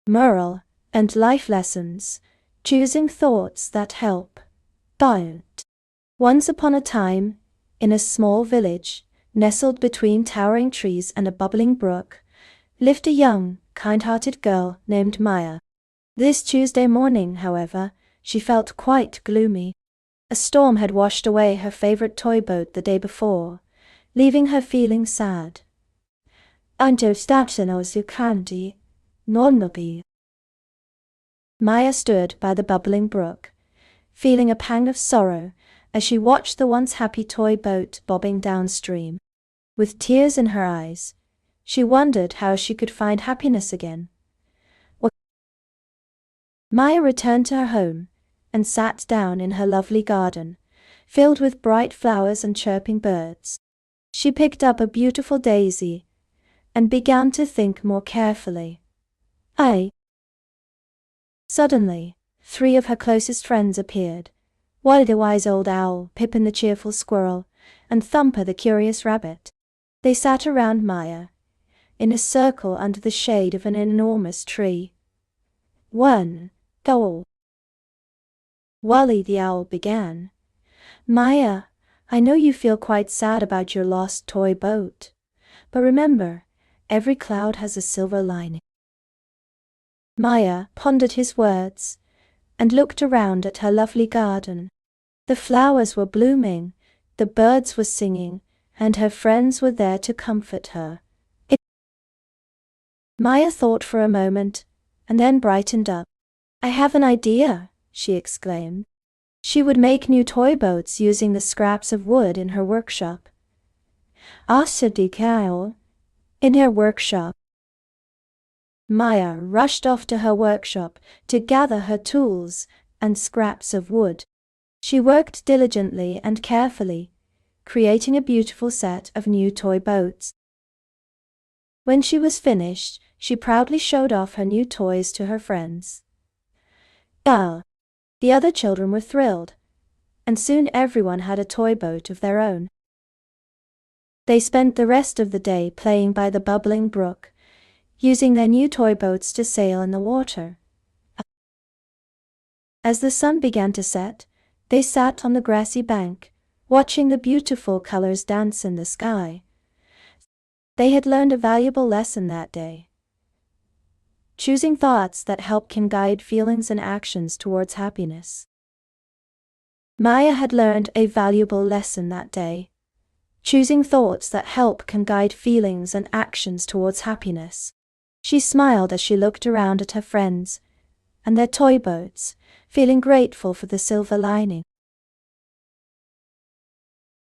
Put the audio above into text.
Moral and life lessons. Choosing thoughts that help. Don't. Once upon a time, in a small village, nestled between towering trees and a bubbling brook, lived a young, kind-hearted girl named Maya. This Tuesday morning, however, she felt quite gloomy. A storm had washed away her favorite toy boat the day before, leaving her feeling sad. Maya stood by the bubbling brook, feeling a pang of sorrow as she watched the once happy toy boat bobbing downstream. With tears in her eyes, she wondered how she could find happiness again. Maya returned to her home and sat down in her lovely garden, filled with bright flowers and chirping birds. She picked up a beautiful daisy and began to think more carefully. Suddenly, 3 of her closest friends appeared: Wally the wise old owl, Pippin the cheerful squirrel, and Thumper the curious rabbit. They sat around Maya, in a circle under the shade of an enormous tree. Owl. Wally the owl began. Maya, I know you feel quite sad about your lost toy boat. But remember, every cloud has a silver lining. Maya pondered his words and looked around at her lovely garden. The flowers were blooming, the birds were singing, and her friends were there to comfort her. Maya thought for a moment and then brightened up. I have an idea, she exclaimed. She would make new toy boats using the scraps of wood in her workshop. In her workshop. Maya rushed off to her workshop to gather her tools and scraps of wood. She worked diligently and carefully, creating a beautiful set of new toy boats. When she was finished, she proudly showed off her new toys to her friends. The other children were thrilled, and soon everyone had a toy boat of their own. They spent the rest of the day playing by the bubbling brook, using their new toy boats to sail in the water. As the sun began to set, they sat on the grassy bank, watching the beautiful colors dance in the sky. They had learned a valuable lesson that day. Choosing thoughts that help can guide feelings and actions towards happiness. Maya had learned a valuable lesson that day. Choosing thoughts that help can guide feelings and actions towards happiness. She smiled as she looked around at her friends and their toy boats, feeling grateful for the silver lining.